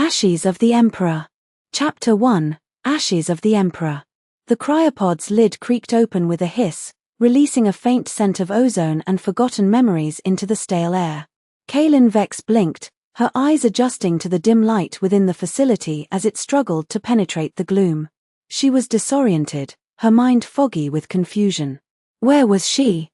Ashes of the Emperor. Chapter 1, Ashes of the Emperor. The cryopod's lid creaked open with a hiss, releasing a faint scent of ozone and forgotten memories into the stale air. Kaelin Vex blinked, her eyes adjusting to the dim light within the facility as it struggled to penetrate the gloom. She was disoriented, her mind foggy with confusion. Where was she?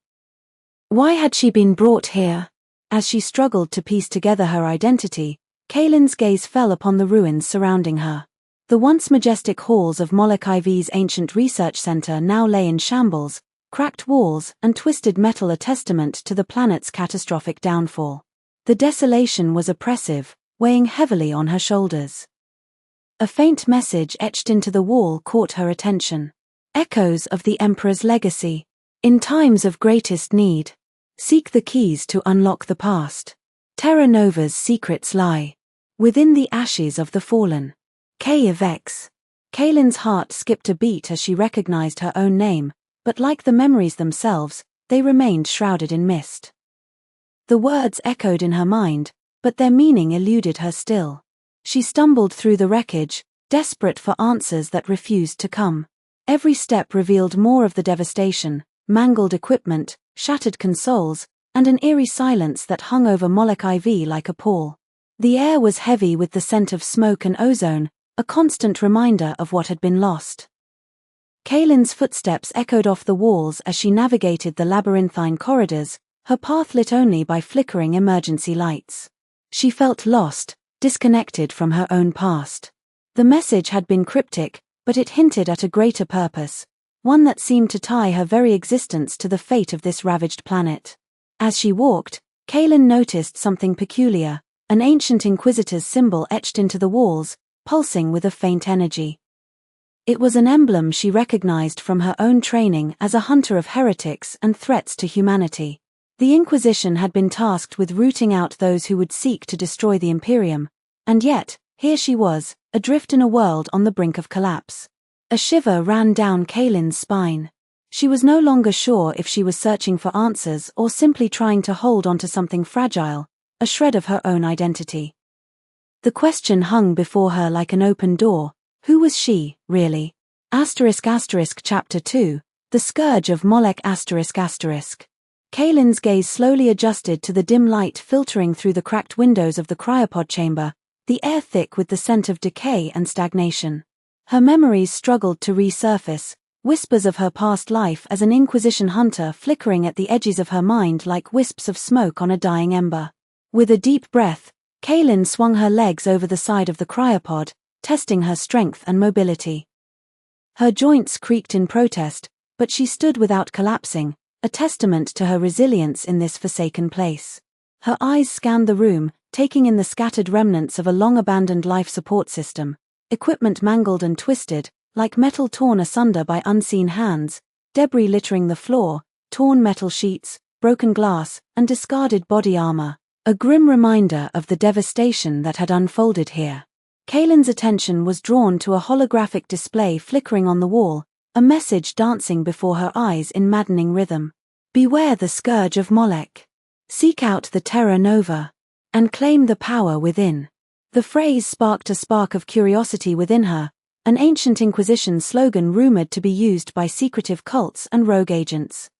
Why had she been brought here? As she struggled to piece together her identity, Kaelin's gaze fell upon the ruins surrounding her. The once majestic halls of Molech-IV's ancient research center now lay in shambles, cracked walls and twisted metal a testament to the planet's catastrophic downfall. The desolation was oppressive, weighing heavily on her shoulders. A faint message etched into the wall caught her attention. Echoes of the Emperor's legacy. In times of greatest need, seek the keys to unlock the past. Terra Nova's secrets lie within the ashes of the fallen. Kaelin Vex. Kaelin's heart skipped a beat as she recognized her own name, but like the memories themselves, they remained shrouded in mist. The words echoed in her mind, but their meaning eluded her still. She stumbled through the wreckage, desperate for answers that refused to come. Every step revealed more of the devastation, mangled equipment, shattered consoles, and an eerie silence that hung over Molech-IV like a pall. The air was heavy with the scent of smoke and ozone, a constant reminder of what had been lost. Kaelin's footsteps echoed off the walls as she navigated the labyrinthine corridors, her path lit only by flickering emergency lights. She felt lost, disconnected from her own past. The message had been cryptic, but it hinted at a greater purpose, one that seemed to tie her very existence to the fate of this ravaged planet. As she walked, Kaelin noticed something peculiar, an ancient Inquisitor's symbol etched into the walls, pulsing with a faint energy. It was an emblem she recognized from her own training as a hunter of heretics and threats to humanity. The Inquisition had been tasked with rooting out those who would seek to destroy the Imperium, and yet, here she was, adrift in a world on the brink of collapse. A shiver ran down Kaelin's spine. She was no longer sure if she was searching for answers or simply trying to hold onto something fragile, a shred of her own identity. The question hung before her like an open door. Who was she, really? Chapter 2, The Scourge of Molech. Kaelin's gaze slowly adjusted to the dim light filtering through the cracked windows of the cryopod chamber, the air thick with the scent of decay and stagnation. Her memories struggled to resurface, whispers of her past life as an Inquisition hunter flickering at the edges of her mind like wisps of smoke on a dying ember. With a deep breath, Kaelin swung her legs over the side of the cryopod, testing her strength and mobility. Her joints creaked in protest, but she stood without collapsing, a testament to her resilience in this forsaken place. Her eyes scanned the room, taking in the scattered remnants of a long-abandoned life support system, equipment mangled and twisted, like metal torn asunder by unseen hands, debris littering the floor, torn metal sheets, broken glass, and discarded body armor, a grim reminder of the devastation that had unfolded here. Kaelin's attention was drawn to a holographic display flickering on the wall, a message dancing before her eyes in maddening rhythm. Beware the scourge of Molech. Seek out the Terra Nova, and claim the power within. The phrase sparked a spark of curiosity within her, an ancient Inquisition slogan rumored to be used by secretive cults and rogue agents.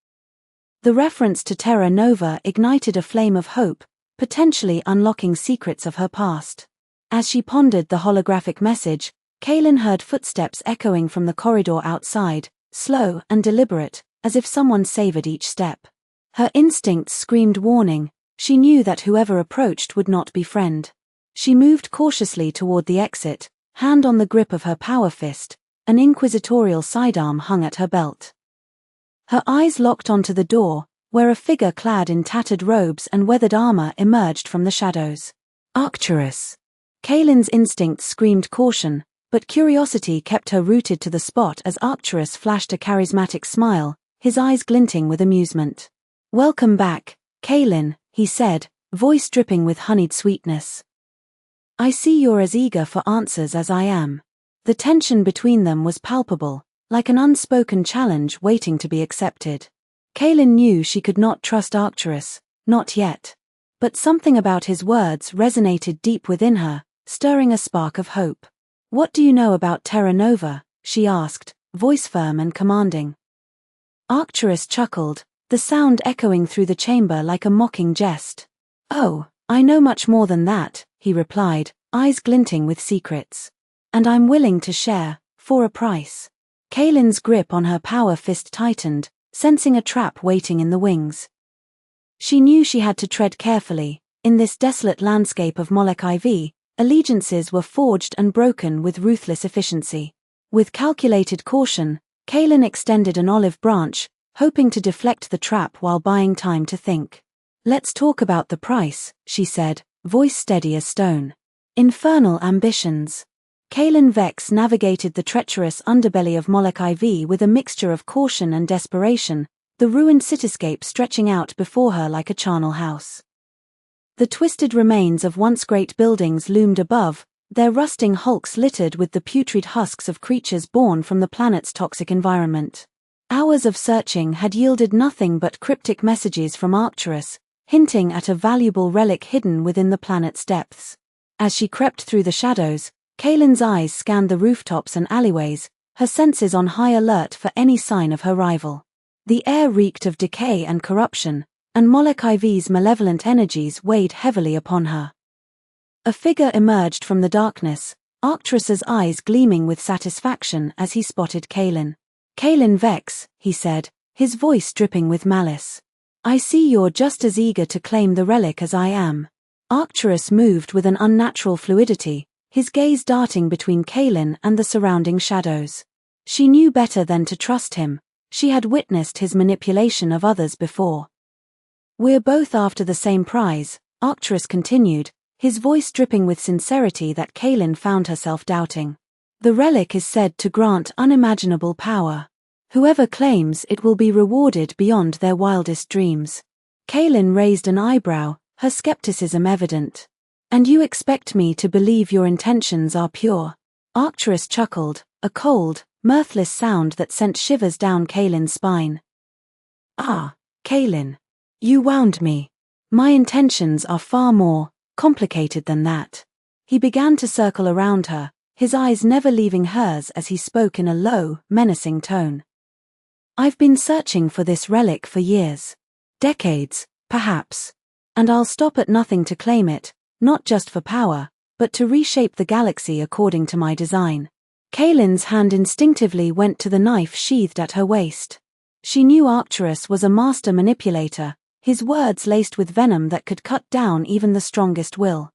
The reference to Terra Nova ignited a flame of hope, potentially unlocking secrets of her past. As she pondered the holographic message, Kaelin heard footsteps echoing from the corridor outside, slow and deliberate, as if someone savored each step. Her instincts screamed warning. She knew that whoever approached would not befriend. She moved cautiously toward the exit, hand on the grip of her power fist, an inquisitorial sidearm hung at her belt. Her eyes locked onto the door, where a figure clad in tattered robes and weathered armor emerged from the shadows. Arcturus. Kaelin's instincts screamed caution, but curiosity kept her rooted to the spot as Arcturus flashed a charismatic smile, his eyes glinting with amusement. Welcome back, Kaelin, he said, voice dripping with honeyed sweetness. I see you're as eager for answers as I am. The tension between them was palpable, like an unspoken challenge waiting to be accepted. Kaelin knew she could not trust Arcturus, not yet. But something about his words resonated deep within her, stirring a spark of hope. "What do you know about Terra Nova?" she asked, voice firm and commanding. Arcturus chuckled, the sound echoing through the chamber like a mocking jest. "Oh, I know much more than that," he replied, eyes glinting with secrets. "And I'm willing to share, for a price." Kaelin's grip on her power fist tightened, sensing a trap waiting in the wings. She knew she had to tread carefully. In this desolate landscape of Molech-IV, allegiances were forged and broken with ruthless efficiency. With calculated caution, Kaelin extended an olive branch, hoping to deflect the trap while buying time to think. "Let's talk about the price," she said, voice steady as stone. "Infernal ambitions." Kaelin Vex navigated the treacherous underbelly of Molech-IV with a mixture of caution and desperation, the ruined cityscape stretching out before her like a charnel house. The twisted remains of once great buildings loomed above, their rusting hulks littered with the putrid husks of creatures born from the planet's toxic environment. Hours of searching had yielded nothing but cryptic messages from Arcturus, hinting at a valuable relic hidden within the planet's depths. As she crept through the shadows, Kaelin's eyes scanned the rooftops and alleyways, her senses on high alert for any sign of her rival. The air reeked of decay and corruption, and Molech-IV's malevolent energies weighed heavily upon her. A figure emerged from the darkness, Arcturus's eyes gleaming with satisfaction as he spotted Kaelin. "Kaelin Vex," he said, his voice dripping with malice. "I see you're just as eager to claim the relic as I am." Arcturus moved with an unnatural fluidity, his gaze darting between Kaelin and the surrounding shadows. She knew better than to trust him. She had witnessed his manipulation of others before. "We're both after the same prize," Arcturus continued, his voice dripping with sincerity that Kaelin found herself doubting. "The relic is said to grant unimaginable power. Whoever claims it will be rewarded beyond their wildest dreams." Kaelin raised an eyebrow, her skepticism evident. "And you expect me to believe your intentions are pure?" Arcturus chuckled, a cold, mirthless sound that sent shivers down Kaelin's spine. "Ah, Kaelin. You wound me. My intentions are far more complicated than that." He began to circle around her, his eyes never leaving hers as he spoke in a low, menacing tone. "I've been searching for this relic for years. Decades, perhaps. And I'll stop at nothing to claim it, not just for power, but to reshape the galaxy according to my design." Kaelin's hand instinctively went to the knife sheathed at her waist. She knew Arcturus was a master manipulator, his words laced with venom that could cut down even the strongest will.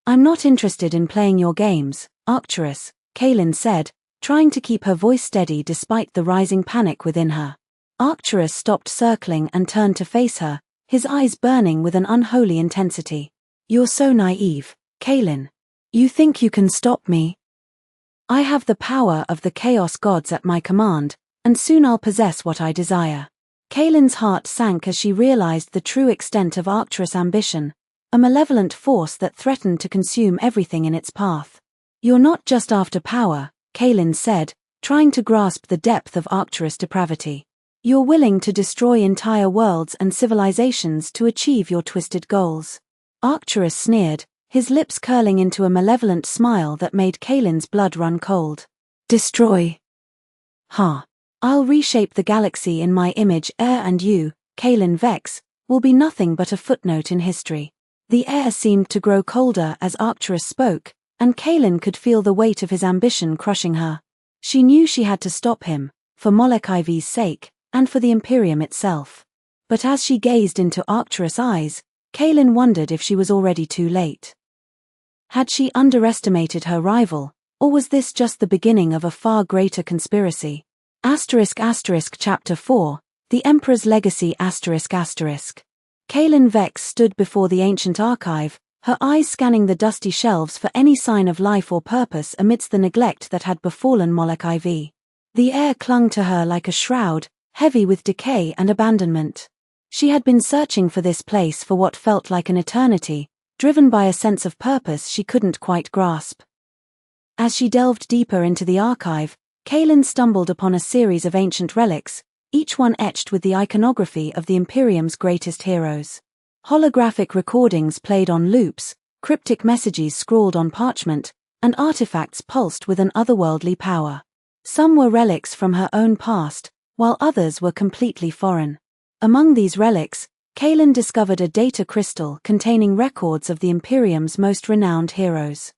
"I'm not interested in playing your games, Arcturus," Kaelin said, trying to keep her voice steady despite the rising panic within her. Arcturus stopped circling and turned to face her, his eyes burning with an unholy intensity. "You're so naive, Kaelin. You think you can stop me? I have the power of the Chaos Gods at my command, and soon I'll possess what I desire." Kaelin's heart sank as she realized the true extent of Arcturus' ambition, a malevolent force that threatened to consume everything in its path. "You're not just after power," Kaelin said, trying to grasp the depth of Arcturus' depravity. "You're willing to destroy entire worlds and civilizations to achieve your twisted goals." Arcturus sneered, his lips curling into a malevolent smile that made Kaelin's blood run cold. "Destroy? Ha! I'll reshape the galaxy in my image, and you, Kaelin Vex, will be nothing but a footnote in history." The air seemed to grow colder as Arcturus spoke, and Kaelin could feel the weight of his ambition crushing her. She knew she had to stop him, for Molech-IV's sake, and for the Imperium itself. But as she gazed into Arcturus' eyes, Kaelin wondered if she was already too late. Had she underestimated her rival, or was this just the beginning of a far greater conspiracy? Chapter 4, The Emperor's Legacy Kaelin Vex stood before the ancient archive, her eyes scanning the dusty shelves for any sign of life or purpose amidst the neglect that had befallen Molech-IV. The air clung to her like a shroud, heavy with decay and abandonment. She had been searching for this place for what felt like an eternity, driven by a sense of purpose she couldn't quite grasp. As she delved deeper into the archive, Kaelin stumbled upon a series of ancient relics, each one etched with the iconography of the Imperium's greatest heroes. Holographic recordings played on loops, cryptic messages scrawled on parchment, and artifacts pulsed with an otherworldly power. Some were relics from her own past, while others were completely foreign. Among these relics, Kaelin discovered a data crystal containing records of the Imperium's most renowned heroes.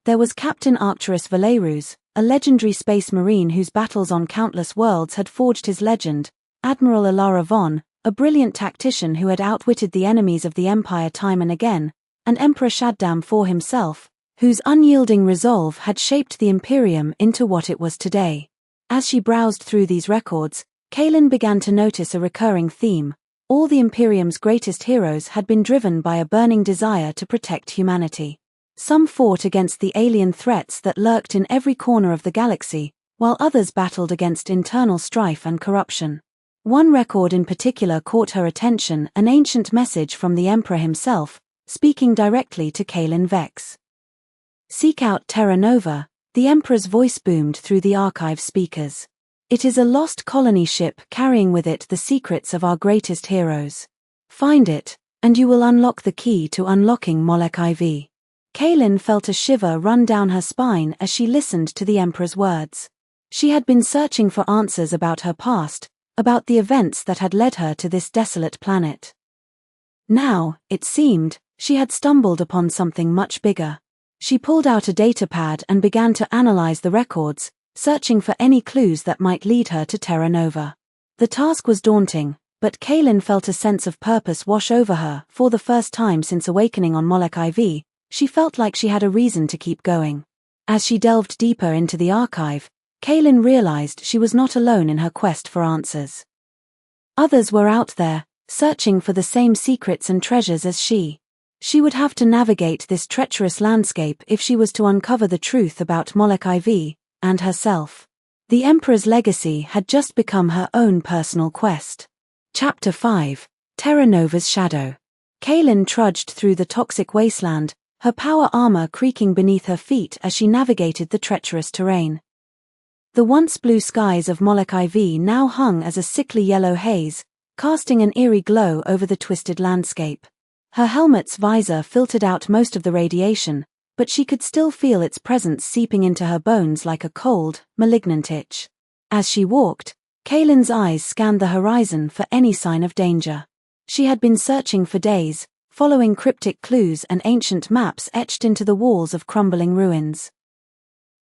There was Captain Arcturus Valerus, a legendary space marine whose battles on countless worlds had forged his legend, Admiral Alara Von, a brilliant tactician who had outwitted the enemies of the Empire time and again, and Emperor Shaddam IV himself, whose unyielding resolve had shaped the Imperium into what it was today. As she browsed through these records, Kaelin began to notice a recurring theme. All the Imperium's greatest heroes had been driven by a burning desire to protect humanity. Some fought against the alien threats that lurked in every corner of the galaxy, while others battled against internal strife and corruption. One record in particular caught her attention, an ancient message from the Emperor himself, speaking directly to Kaelin Vex. "Seek out Terra Nova," the Emperor's voice boomed through the archive speakers. "It is a lost colony ship carrying with it the secrets of our greatest heroes. Find it, and you will unlock the key to unlocking Molech-IV." Kaelin felt a shiver run down her spine as she listened to the Emperor's words. She had been searching for answers about her past, about the events that had led her to this desolate planet. Now, it seemed, she had stumbled upon something much bigger. She pulled out a datapad and began to analyze the records, searching for any clues that might lead her to Terra Nova. The task was daunting, but Kaelin felt a sense of purpose wash over her. For the first time since awakening on Molech-IV, she felt like she had a reason to keep going. As she delved deeper into the archive, Kaelin realized she was not alone in her quest for answers. Others were out there, searching for the same secrets and treasures as she. She would have to navigate this treacherous landscape if she was to uncover the truth about Molech-IV and herself. The Emperor's legacy had just become her own personal quest. Chapter 5: Terra Nova's Shadow. Kaelin trudged through the toxic wasteland, her power armor creaking beneath her feet as she navigated the treacherous terrain. The once blue skies of Molech-IV now hung as a sickly yellow haze, casting an eerie glow over the twisted landscape. Her helmet's visor filtered out most of the radiation, but she could still feel its presence seeping into her bones like a cold, malignant itch. As she walked, Kaelin's eyes scanned the horizon for any sign of danger. She had been searching for days, following cryptic clues and ancient maps etched into the walls of crumbling ruins.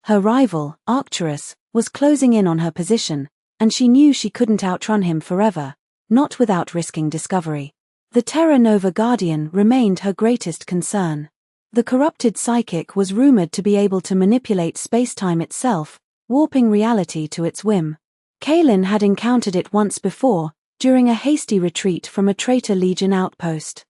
Her rival, Arcturus, was closing in on her position, and she knew she couldn't outrun him forever, not without risking discovery. The Terra Nova Guardian remained her greatest concern. The corrupted psychic was rumored to be able to manipulate spacetime itself, warping reality to its whim. Kaelin had encountered it once before, during a hasty retreat from a traitor legion outpost.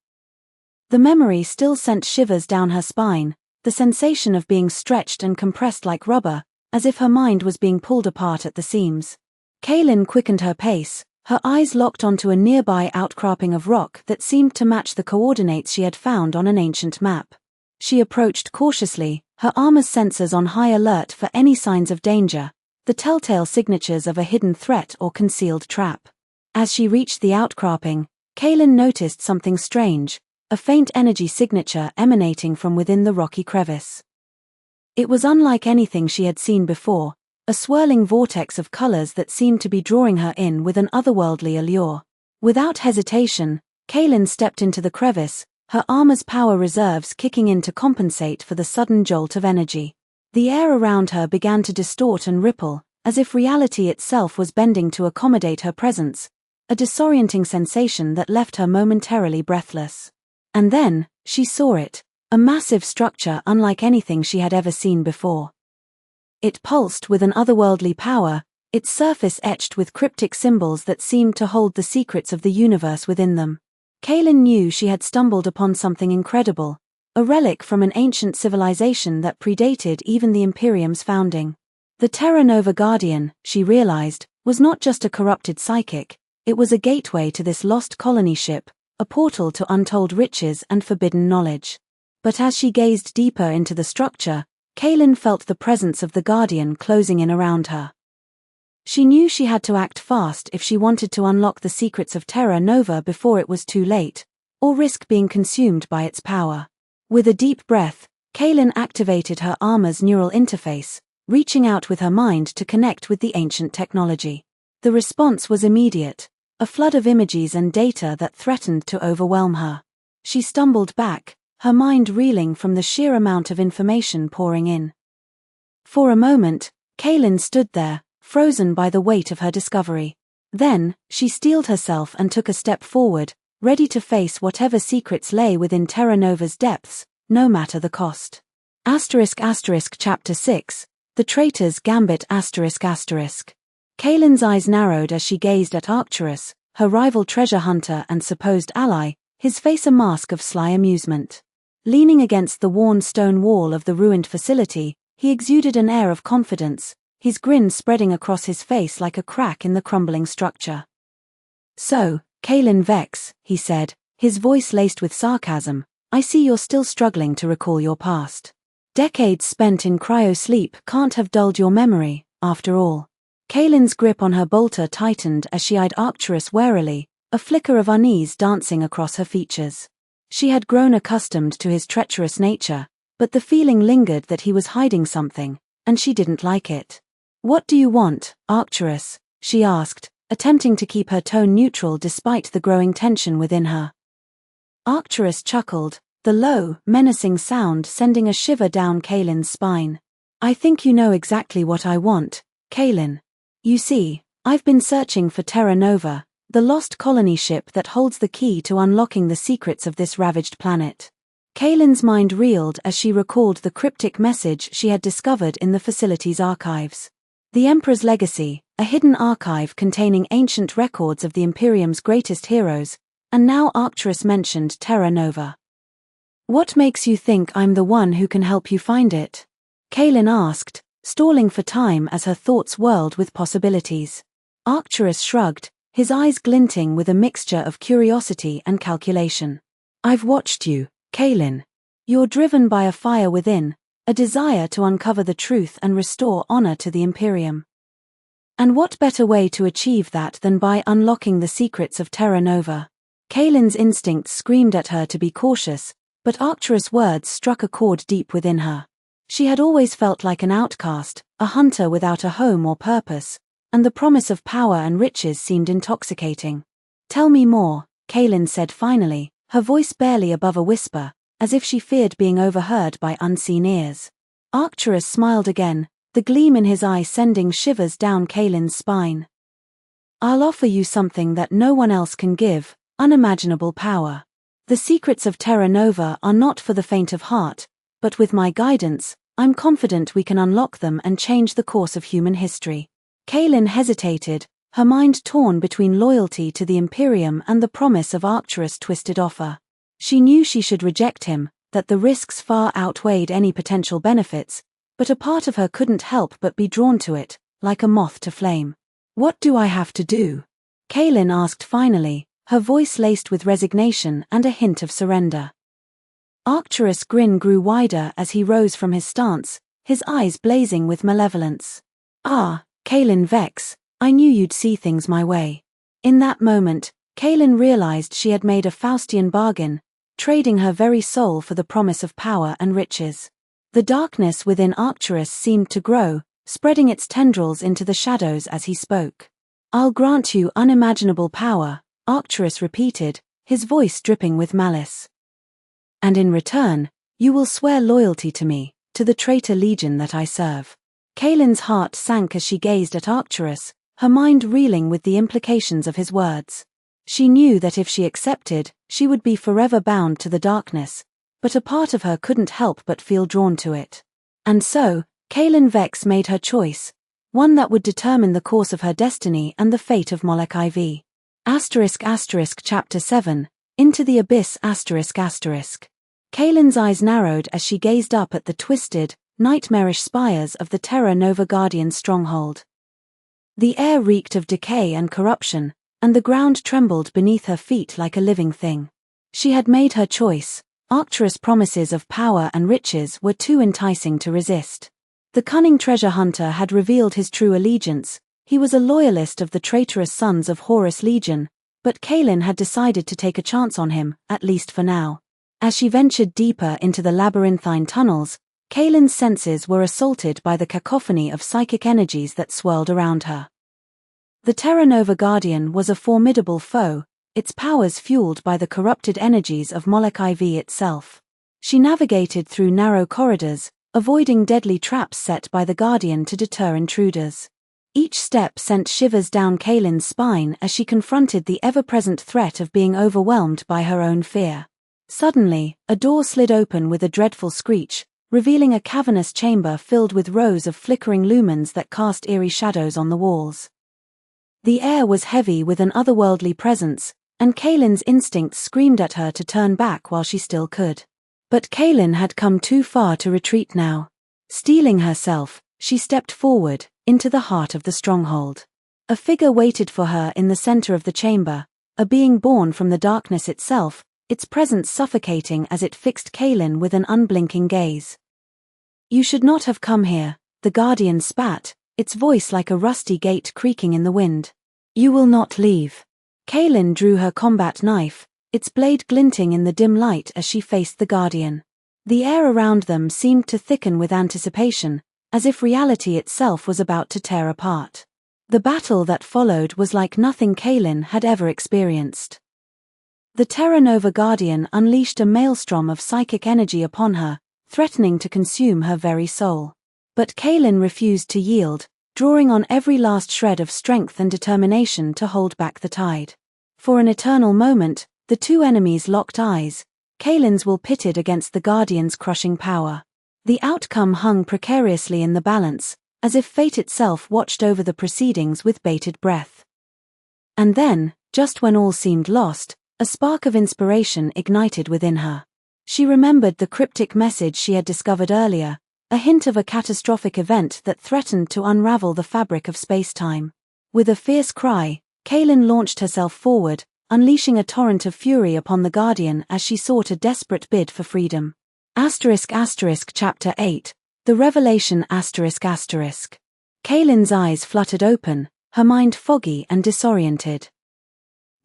The memory still sent shivers down her spine, the sensation of being stretched and compressed like rubber, as if her mind was being pulled apart at the seams. Kaelin quickened her pace, her eyes locked onto a nearby outcropping of rock that seemed to match the coordinates she had found on an ancient map. She approached cautiously, her armor's sensors on high alert for any signs of danger, the telltale signatures of a hidden threat or concealed trap. As she reached the outcropping, Kaelin noticed something strange, a faint energy signature emanating from within the rocky crevice. It was unlike anything she had seen before, a swirling vortex of colors that seemed to be drawing her in with an otherworldly allure. Without hesitation, Kaelin stepped into the crevice, her armor's power reserves kicking in to compensate for the sudden jolt of energy. The air around her began to distort and ripple, as if reality itself was bending to accommodate her presence, a disorienting sensation that left her momentarily breathless. And then, she saw it, a massive structure unlike anything she had ever seen before. It pulsed with an otherworldly power, its surface etched with cryptic symbols that seemed to hold the secrets of the universe within them. Kaelin knew she had stumbled upon something incredible, a relic from an ancient civilization that predated even the Imperium's founding. The Terra Nova Guardian, she realized, was not just a corrupted psychic, it was a gateway to this lost colony ship, a portal to untold riches and forbidden knowledge. But as she gazed deeper into the structure, Kaelin felt the presence of the Guardian closing in around her. She knew she had to act fast if she wanted to unlock the secrets of Terra Nova before it was too late, or risk being consumed by its power. With a deep breath, Kaelin activated her armor's neural interface, reaching out with her mind to connect with the ancient technology. The response was immediate, a flood of images and data that threatened to overwhelm her. She stumbled back, her mind reeling from the sheer amount of information pouring in. For a moment, Kaelin stood there, frozen by the weight of her discovery. Then, she steeled herself and took a step forward, ready to face whatever secrets lay within Terra Nova's depths, no matter the cost. Chapter 6, The Traitors Gambit Kaelin's eyes narrowed as she gazed at Arcturus, her rival treasure hunter and supposed ally, his face a mask of sly amusement. Leaning against the worn stone wall of the ruined facility, he exuded an air of confidence, his grin spreading across his face like a crack in the crumbling structure. "So, Kaelin Vex," he said, his voice laced with sarcasm, "I see you're still struggling to recall your past. Decades spent in cryo-sleep can't have dulled your memory, after all." Kaelin's grip on her bolter tightened as she eyed Arcturus warily, a flicker of unease dancing across her features. She had grown accustomed to his treacherous nature, but the feeling lingered that he was hiding something, and she didn't like it. "What do you want, Arcturus?" she asked, attempting to keep her tone neutral despite the growing tension within her. Arcturus chuckled, the low, menacing sound sending a shiver down Kaelin's spine. "I think you know exactly what I want, Kaelin. You see, I've been searching for Terra Nova, the lost colony ship that holds the key to unlocking the secrets of this ravaged planet." Kaelin's mind reeled as she recalled the cryptic message she had discovered in the facility's archives. The Emperor's legacy, a hidden archive containing ancient records of the Imperium's greatest heroes, and now Arcturus mentioned Terra Nova. "What makes you think I'm the one who can help you find it?" Kaelin asked, stalling for time as her thoughts whirled with possibilities. Arcturus shrugged, his eyes glinting with a mixture of curiosity and calculation. "I've watched you, Kaelin. You're driven by a fire within, a desire to uncover the truth and restore honor to the Imperium. And what better way to achieve that than by unlocking the secrets of Terra Nova?" Kaelin's instincts screamed at her to be cautious, but Arcturus' words struck a chord deep within her. She had always felt like an outcast, a hunter without a home or purpose, and the promise of power and riches seemed intoxicating. "Tell me more," Kaelin said finally, her voice barely above a whisper, as if she feared being overheard by unseen ears. Arcturus smiled again, the gleam in his eye sending shivers down Kaelin's spine. "I'll offer you something that no one else can give, unimaginable power. The secrets of Terra Nova are not for the faint of heart, but with my guidance, I'm confident we can unlock them and change the course of human history." Kaelin hesitated, her mind torn between loyalty to the Imperium and the promise of Arcturus' twisted offer. She knew she should reject him, that the risks far outweighed any potential benefits, but a part of her couldn't help but be drawn to it, like a moth to flame. "What do I have to do?" Kaelin asked finally, her voice laced with resignation and a hint of surrender. Arcturus' grin grew wider as he rose from his stance, his eyes blazing with malevolence. "Ah, Kaelin Vex, I knew you'd see things my way." In that moment, Kaelin realized she had made a Faustian bargain, trading her very soul for the promise of power and riches. The darkness within Arcturus seemed to grow, spreading its tendrils into the shadows as he spoke. "I'll grant you unimaginable power," Arcturus repeated, his voice dripping with malice. "And in return, you will swear loyalty to me, to the traitor legion that I serve." Kaelin's heart sank as she gazed at Arcturus, her mind reeling with the implications of his words. She knew that if she accepted, she would be forever bound to the darkness, but a part of her couldn't help but feel drawn to it. And so, Kaelin Vex made her choice, one that would determine the course of her destiny and the fate of Molech-IV. Chapter 7, Into the Abyss Kaelin's eyes narrowed as she gazed up at the twisted, nightmarish spires of the Terra Nova Guardian stronghold. The air reeked of decay and corruption, and the ground trembled beneath her feet like a living thing. She had made her choice. Arcturus' promises of power and riches were too enticing to resist. The cunning treasure hunter had revealed his true allegiance. He was a loyalist of the traitorous sons of Horus Legion, but Kaelin had decided to take a chance on him, at least for now. As she ventured deeper into the labyrinthine tunnels, Kaelin's senses were assaulted by the cacophony of psychic energies that swirled around her. The Terra Nova Guardian was a formidable foe, its powers fueled by the corrupted energies of Molech-IV itself. She navigated through narrow corridors, avoiding deadly traps set by the Guardian to deter intruders. Each step sent shivers down Kaelin's spine as she confronted the ever-present threat of being overwhelmed by her own fear. Suddenly, a door slid open with a dreadful screech, revealing a cavernous chamber filled with rows of flickering lumens that cast eerie shadows on the walls. The air was heavy with an otherworldly presence, and Kaelin's instincts screamed at her to turn back while she still could. But Kaelin had come too far to retreat now. Steeling herself, she stepped forward, into the heart of the stronghold. A figure waited for her in the center of the chamber, a being born from the darkness itself, its presence suffocating as it fixed Kaelin with an unblinking gaze. "You should not have come here," the Guardian spat, its voice like a rusty gate creaking in the wind. "You will not leave." Kaelin drew her combat knife, its blade glinting in the dim light as she faced the Guardian. The air around them seemed to thicken with anticipation, as if reality itself was about to tear apart. The battle that followed was like nothing Kaelin had ever experienced. The Terra Nova Guardian unleashed a maelstrom of psychic energy upon her, threatening to consume her very soul. But Kaelin refused to yield, drawing on every last shred of strength and determination to hold back the tide. For an eternal moment, the two enemies locked eyes, Kaelin's will pitted against the Guardian's crushing power. The outcome hung precariously in the balance, as if fate itself watched over the proceedings with bated breath. And then, just when all seemed lost, a spark of inspiration ignited within her. She remembered the cryptic message she had discovered earlier, a hint of a catastrophic event that threatened to unravel the fabric of space-time. With a fierce cry, Kaelin launched herself forward, unleashing a torrent of fury upon the Guardian as she sought a desperate bid for freedom. Chapter 8, The Revelation ***. Kaelin's eyes fluttered open, her mind foggy and disoriented.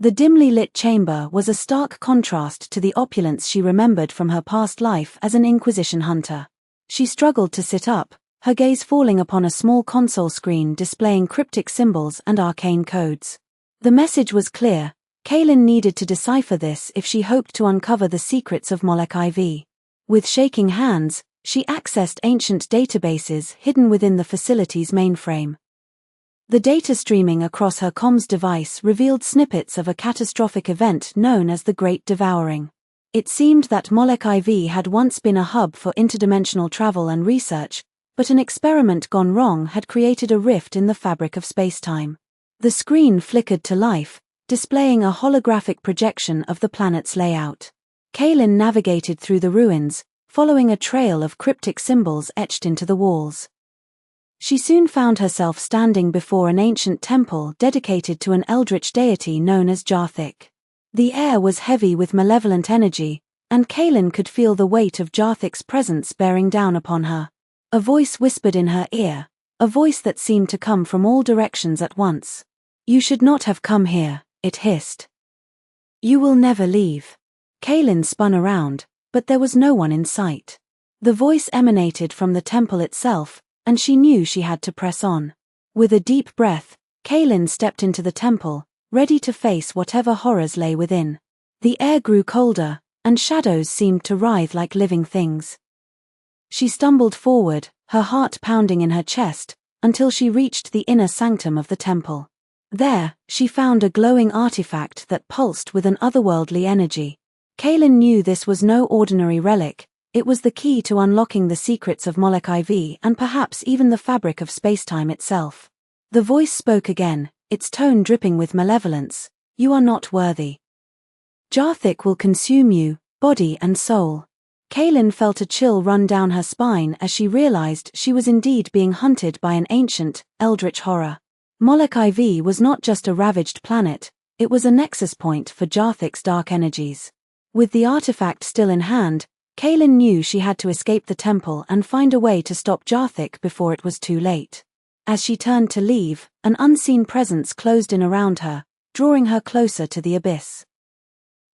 The dimly lit chamber was a stark contrast to the opulence she remembered from her past life as an Inquisition hunter. She struggled to sit up, her gaze falling upon a small console screen displaying cryptic symbols and arcane codes. The message was clear: Kaelin needed to decipher this if she hoped to uncover the secrets of Molech-IV. With shaking hands, she accessed ancient databases hidden within the facility's mainframe. The data streaming across her comms device revealed snippets of a catastrophic event known as the Great Devouring. It seemed that Molech-IV had once been a hub for interdimensional travel and research, but an experiment gone wrong had created a rift in the fabric of spacetime. The screen flickered to life, displaying a holographic projection of the planet's layout. Kaelin navigated through the ruins, following a trail of cryptic symbols etched into the walls. She soon found herself standing before an ancient temple dedicated to an eldritch deity known as Jarthik. The air was heavy with malevolent energy, and Kaelin could feel the weight of Jarthik's presence bearing down upon her. A voice whispered in her ear, a voice that seemed to come from all directions at once. "You should not have come here," it hissed. "You will never leave." Kaelin spun around, but there was no one in sight. The voice emanated from the temple itself, and she knew she had to press on. With a deep breath, Kaelin stepped into the temple, ready to face whatever horrors lay within. The air grew colder, and shadows seemed to writhe like living things. She stumbled forward, her heart pounding in her chest, until she reached the inner sanctum of the temple. There, she found a glowing artifact that pulsed with an otherworldly energy. Kaelin knew this was no ordinary relic. It was the key to unlocking the secrets of Molech-IV and perhaps even the fabric of spacetime itself. The voice spoke again, its tone dripping with malevolence. "You are not worthy. Jarthik will consume you, body and soul." Kaelin felt a chill run down her spine as she realized she was indeed being hunted by an ancient, eldritch horror. Molech-IV was not just a ravaged planet, it was a nexus point for Jarthik's dark energies. With the artifact still in hand, Kaelin knew she had to escape the temple and find a way to stop Jarthik before it was too late. As she turned to leave, an unseen presence closed in around her, drawing her closer to the abyss.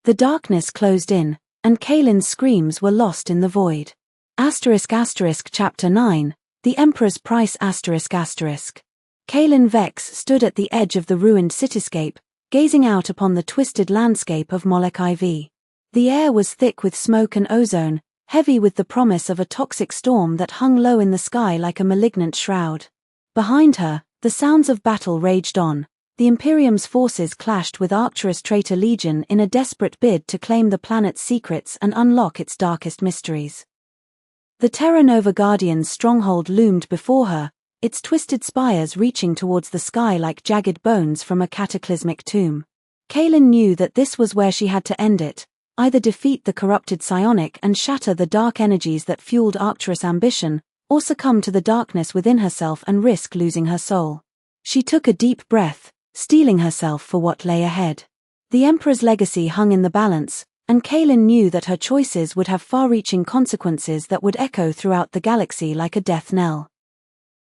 The darkness closed in, and Kaelin's screams were lost in the void. Chapter 9, The Emperor's Price Kaelin Vex stood at the edge of the ruined cityscape, gazing out upon the twisted landscape of Molech-IV. The air was thick with smoke and ozone, heavy with the promise of a toxic storm that hung low in the sky like a malignant shroud. Behind her, the sounds of battle raged on. The Imperium's forces clashed with Arcturus' traitor legion in a desperate bid to claim the planet's secrets and unlock its darkest mysteries. The Terra Nova Guardian's stronghold loomed before her, its twisted spires reaching towards the sky like jagged bones from a cataclysmic tomb. Kaelin knew that this was where she had to end it, either defeat the corrupted psionic and shatter the dark energies that fueled Arcturus' ambition, or succumb to the darkness within herself and risk losing her soul. She took a deep breath, steeling herself for what lay ahead. The Emperor's legacy hung in the balance, and Kaelin knew that her choices would have far-reaching consequences that would echo throughout the galaxy like a death knell.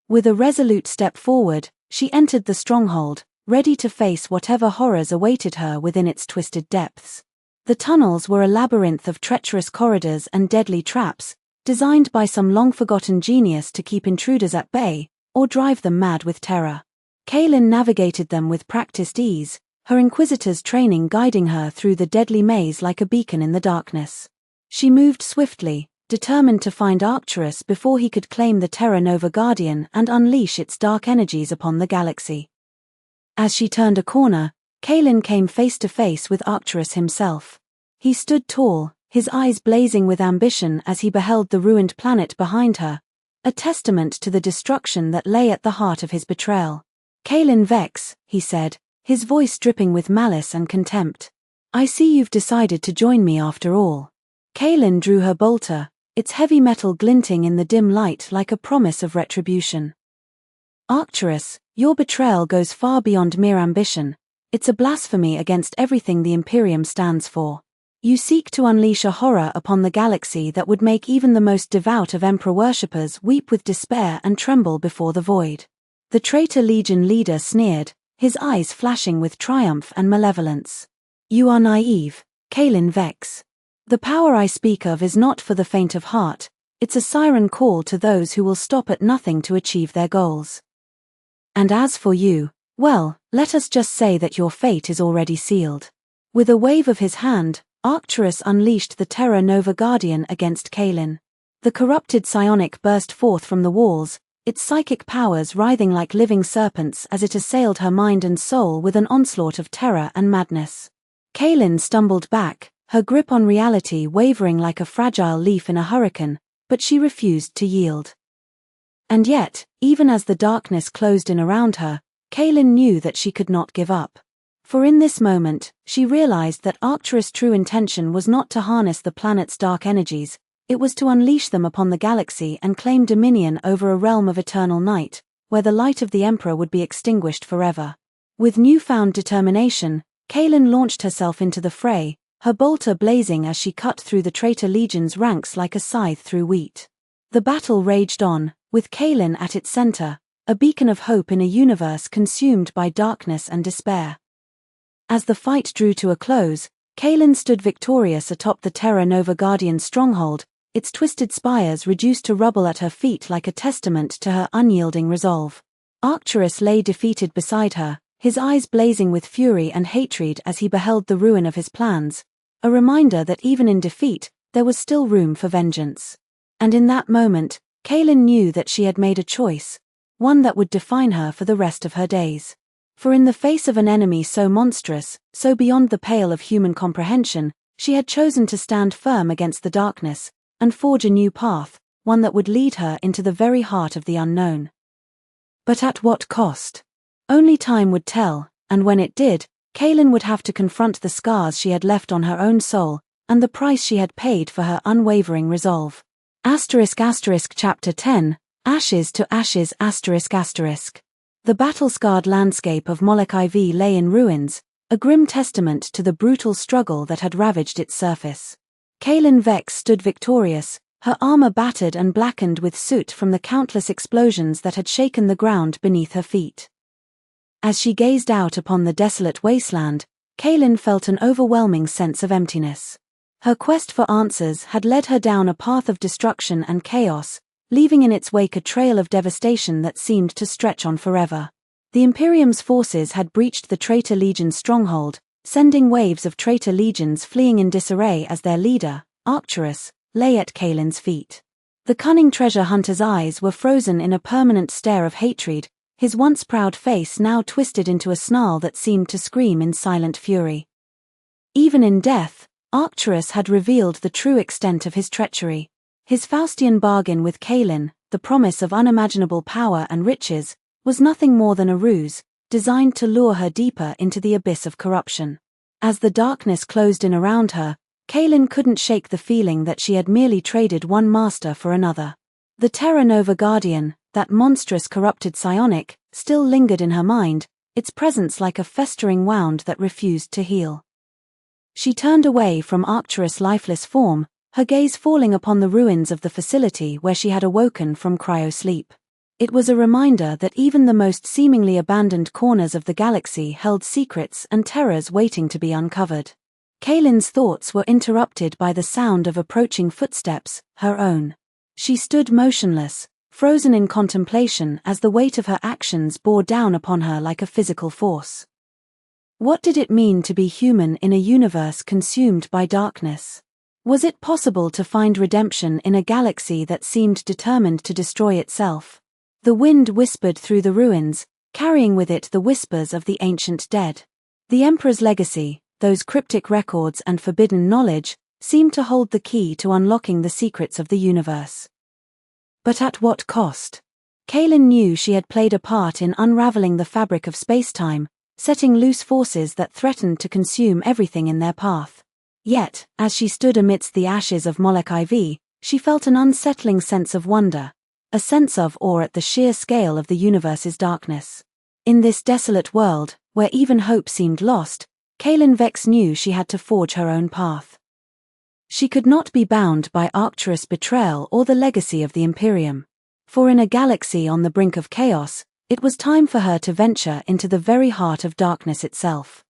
With a resolute step forward, she entered the stronghold, ready to face whatever horrors awaited her within its twisted depths. The tunnels were a labyrinth of treacherous corridors and deadly traps, designed by some long-forgotten genius to keep intruders at bay, or drive them mad with terror. Kaelin navigated them with practiced ease, her Inquisitor's training guiding her through the deadly maze like a beacon in the darkness. She moved swiftly, determined to find Arcturus before he could claim the Terra Nova Guardian and unleash its dark energies upon the galaxy. As she turned a corner, Kaelin came face to face with Arcturus himself. He stood tall, his eyes blazing with ambition as he beheld the ruined planet behind her, a testament to the destruction that lay at the heart of his betrayal. "Kaelin Vex," he said, his voice dripping with malice and contempt. "I see you've decided to join me after all." Kaelin drew her bolter, its heavy metal glinting in the dim light like a promise of retribution. "Arcturus, your betrayal goes far beyond mere ambition. It's a blasphemy against everything the Imperium stands for. You seek to unleash a horror upon the galaxy that would make even the most devout of Emperor worshippers weep with despair and tremble before the void." The traitor legion leader sneered, his eyes flashing with triumph and malevolence. "You are naive, Kaelin Vex. The power I speak of is not for the faint of heart, it's a siren call to those who will stop at nothing to achieve their goals. And as for you, well, let us just say that your fate is already sealed." With a wave of his hand, Arcturus unleashed the Terra Nova Guardian against Kaelin. The corrupted psionic burst forth from the walls, its psychic powers writhing like living serpents as it assailed her mind and soul with an onslaught of terror and madness. Kaelin stumbled back, her grip on reality wavering like a fragile leaf in a hurricane, but she refused to yield. And yet, even as the darkness closed in around her, Kaelin knew that she could not give up. For in this moment, she realized that Arcturus' true intention was not to harness the planet's dark energies, it was to unleash them upon the galaxy and claim dominion over a realm of eternal night, where the light of the Emperor would be extinguished forever. With newfound determination, Kaelin launched herself into the fray, her bolter blazing as she cut through the traitor legion's ranks like a scythe through wheat. The battle raged on, with Kaelin at its center, a beacon of hope in a universe consumed by darkness and despair. As the fight drew to a close, Kaelin stood victorious atop the Terra Nova Guardian's stronghold, its twisted spires reduced to rubble at her feet like a testament to her unyielding resolve. Arcturus lay defeated beside her, his eyes blazing with fury and hatred as he beheld the ruin of his plans, a reminder that even in defeat, there was still room for vengeance. And in that moment, Kaelin knew that she had made a choice, one that would define her for the rest of her days. For in the face of an enemy so monstrous, so beyond the pale of human comprehension, she had chosen to stand firm against the darkness, and forge a new path, one that would lead her into the very heart of the unknown. But at what cost? Only time would tell, and when it did, Kaelin would have to confront the scars she had left on her own soul, and the price she had paid for her unwavering resolve. Chapter 10, Ashes to Ashes. The battle-scarred landscape of Molech-IV lay in ruins, a grim testament to the brutal struggle that had ravaged its surface. Kaelin Vex stood victorious, her armor battered and blackened with soot from the countless explosions that had shaken the ground beneath her feet. As she gazed out upon the desolate wasteland, Kaelin felt an overwhelming sense of emptiness. Her quest for answers had led her down a path of destruction and chaos, leaving in its wake a trail of devastation that seemed to stretch on forever. The Imperium's forces had breached the Traitor Legion's stronghold, sending waves of traitor legions fleeing in disarray as their leader, Arcturus, lay at Kaelin's feet. The cunning treasure hunter's eyes were frozen in a permanent stare of hatred, his once proud face now twisted into a snarl that seemed to scream in silent fury. Even in death, Arcturus had revealed the true extent of his treachery. His Faustian bargain with Kaelin, the promise of unimaginable power and riches, was nothing more than a ruse, designed to lure her deeper into the abyss of corruption. As the darkness closed in around her, Kaelin couldn't shake the feeling that she had merely traded one master for another. The Terra Nova Guardian, that monstrous corrupted psionic, still lingered in her mind, its presence like a festering wound that refused to heal. She turned away from Arcturus' lifeless form, her gaze falling upon the ruins of the facility where she had awoken from cryo-sleep. It was a reminder that even the most seemingly abandoned corners of the galaxy held secrets and terrors waiting to be uncovered. Kaelin's thoughts were interrupted by the sound of approaching footsteps, her own. She stood motionless, frozen in contemplation as the weight of her actions bore down upon her like a physical force. What did it mean to be human in a universe consumed by darkness? Was it possible to find redemption in a galaxy that seemed determined to destroy itself? The wind whispered through the ruins, carrying with it the whispers of the ancient dead. The Emperor's legacy, those cryptic records and forbidden knowledge, seemed to hold the key to unlocking the secrets of the universe. But at what cost? Kaelin knew she had played a part in unraveling the fabric of space-time, setting loose forces that threatened to consume everything in their path. Yet, as she stood amidst the ashes of Molech-IV, she felt an unsettling sense of wonder, a sense of awe at the sheer scale of the universe's darkness. In this desolate world, where even hope seemed lost, Kaelin Vex knew she had to forge her own path. She could not be bound by Arcturus' betrayal or the legacy of the Imperium. For in a galaxy on the brink of chaos, it was time for her to venture into the very heart of darkness itself.